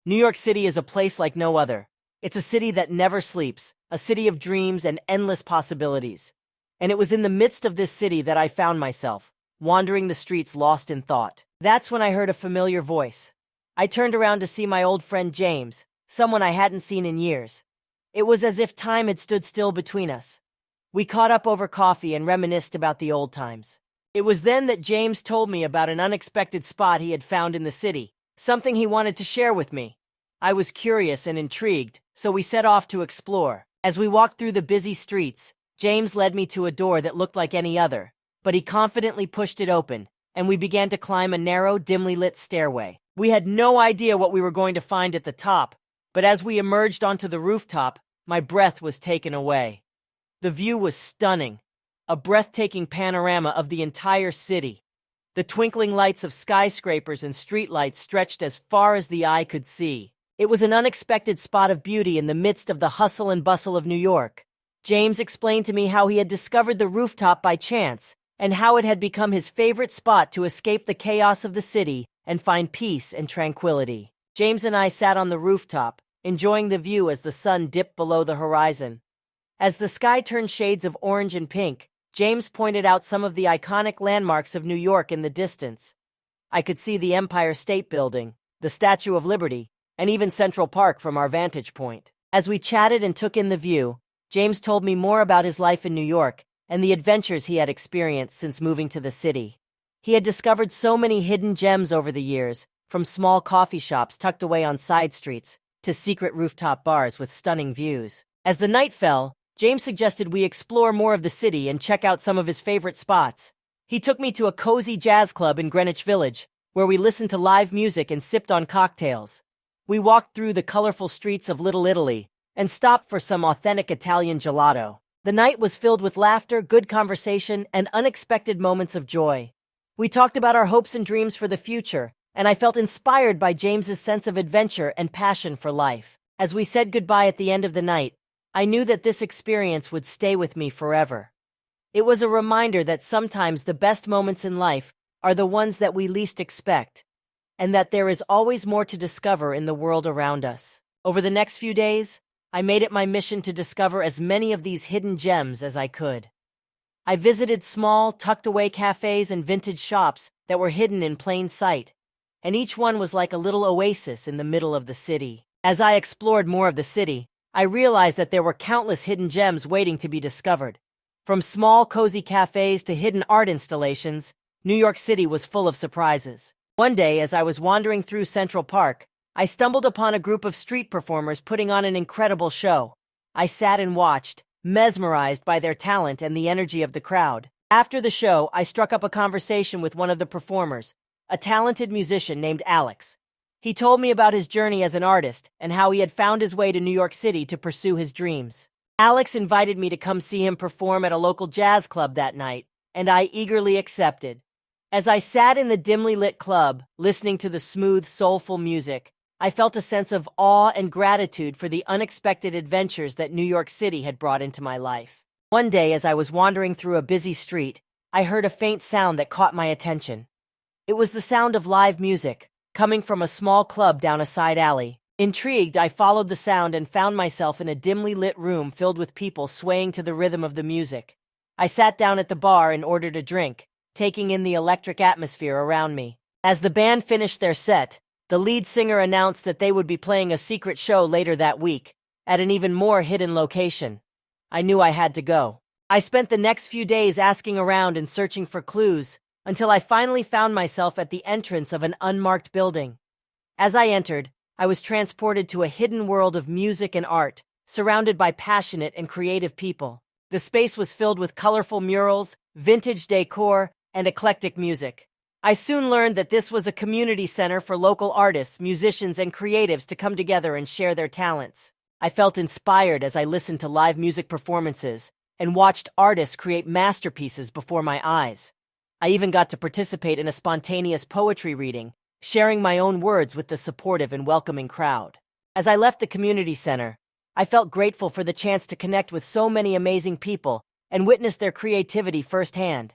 New York City is a place like no other. It's a city that never sleeps, a city of dreams and endless possibilities. And it was in the midst of this city that I found myself, wandering the streets lost in thought. That's when I heard a familiar voice. I turned around to see my old friend James, someone I hadn't seen in years. It was as if time had stood still between us. We caught up over coffee and reminisced about the old times. It was then that James told me about an unexpected spot he had found in the city, something he wanted to share with me. I was curious and intrigued, so we set off to explore. As we walked through the busy streets, James led me to a door that looked like any other, but he confidently pushed it open, and we began to climb a narrow, dimly lit stairway. We had no idea what we were going to find at the top, but as we emerged onto the rooftop, my breath was taken away. The view was stunning, a breathtaking panorama of the entire city. The twinkling lights of skyscrapers and streetlights stretched as far as the eye could see. It was an unexpected spot of beauty in the midst of the hustle and bustle of New York. James explained to me how he had discovered the rooftop by chance, and how it had become his favorite spot to escape the chaos of the city and find peace and tranquility. James and I sat on the rooftop, enjoying the view as the sun dipped below the horizon. As the sky turned shades of orange and pink, James pointed out some of the iconic landmarks of New York in the distance. I could see the Empire State Building, the Statue of Liberty, and even Central Park from our vantage point. As we chatted and took in the view, James told me more about his life in New York and the adventures he had experienced since moving to the city. He had discovered so many hidden gems over the years, from small coffee shops tucked away on side streets to secret rooftop bars with stunning views. As the night fell, James suggested we explore more of the city and check out some of his favorite spots. He took me to a cozy jazz club in Greenwich Village, where we listened to live music and sipped on cocktails. We walked through the colorful streets of Little Italy and stopped for some authentic Italian gelato. The night was filled with laughter, good conversation, and unexpected moments of joy. We talked about our hopes and dreams for the future, and I felt inspired by James's sense of adventure and passion for life. As we said goodbye at the end of the night, I knew that this experience would stay with me forever. It was a reminder that sometimes the best moments in life are the ones that we least expect, and that there is always more to discover in the world around us. Over the next few days, I made it my mission to discover as many of these hidden gems as I could. I visited small, tucked-away cafes and vintage shops that were hidden in plain sight, and each one was like a little oasis in the middle of the city. As I explored more of the city, I realized that there were countless hidden gems waiting to be discovered. From small, cozy cafes to hidden art installations, New York City was full of surprises. One day, as I was wandering through Central Park, I stumbled upon a group of street performers putting on an incredible show. I sat and watched, mesmerized by their talent and the energy of the crowd. After the show, I struck up a conversation with one of the performers, a talented musician named Alex. He told me about his journey as an artist and how he had found his way to New York City to pursue his dreams. Alex invited me to come see him perform at a local jazz club that night, and I eagerly accepted. As I sat in the dimly lit club, listening to the smooth, soulful music, I felt a sense of awe and gratitude for the unexpected adventures that New York City had brought into my life. One day, as I was wandering through a busy street, I heard a faint sound that caught my attention. It was the sound of live music, coming from a small club down a side alley. Intrigued, I followed the sound and found myself in a dimly lit room filled with people swaying to the rhythm of the music. I sat down at the bar and ordered a drink, taking in the electric atmosphere around me. As the band finished their set, the lead singer announced that they would be playing a secret show later that week, at an even more hidden location. I knew I had to go. I spent the next few days asking around and searching for clues, until I finally found myself at the entrance of an unmarked building. As I entered, I was transported to a hidden world of music and art, surrounded by passionate and creative people. The space was filled with colorful murals, vintage decor, and eclectic music. I soon learned that this was a community center for local artists, musicians, and creatives to come together and share their talents. I felt inspired as I listened to live music performances and watched artists create masterpieces before my eyes. I even got to participate in a spontaneous poetry reading, sharing my own words with the supportive and welcoming crowd. As I left the community center, I felt grateful for the chance to connect with so many amazing people and witness their creativity firsthand.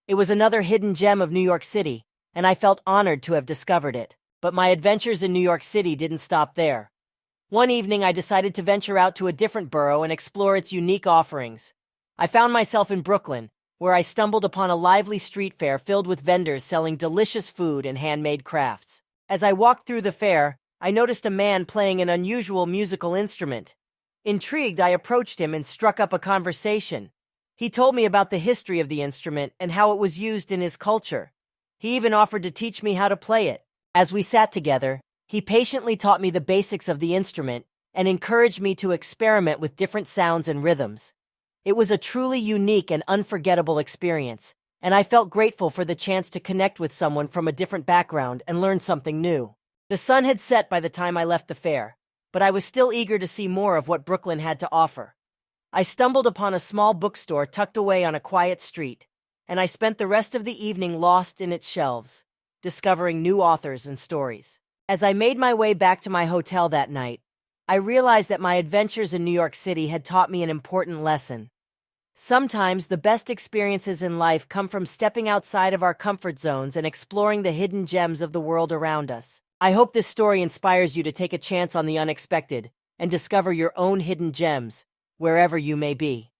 It was another hidden gem of New York City, and I felt honored to have discovered it. But my adventures in New York City didn't stop there. One evening, I decided to venture out to a different borough and explore its unique offerings. I found myself in Brooklyn, where I stumbled upon a lively street fair filled with vendors selling delicious food and handmade crafts. As I walked through the fair, I noticed a man playing an unusual musical instrument. Intrigued, I approached him and struck up a conversation. He told me about the history of the instrument and how it was used in his culture. He even offered to teach me how to play it. As we sat together, he patiently taught me the basics of the instrument and encouraged me to experiment with different sounds and rhythms. It was a truly unique and unforgettable experience, and I felt grateful for the chance to connect with someone from a different background and learn something new. The sun had set by the time I left the fair, but I was still eager to see more of what Brooklyn had to offer. I stumbled upon a small bookstore tucked away on a quiet street, and I spent the rest of the evening lost in its shelves, discovering new authors and stories. As I made my way back to my hotel that night, I realized that my adventures in New York City had taught me an important lesson. Sometimes the best experiences in life come from stepping outside of our comfort zones and exploring the hidden gems of the world around us. I hope this story inspires you to take a chance on the unexpected and discover your own hidden gems, wherever you may be.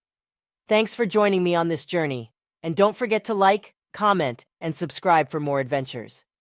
Thanks for joining me on this journey, and don't forget to like, comment, and subscribe for more adventures.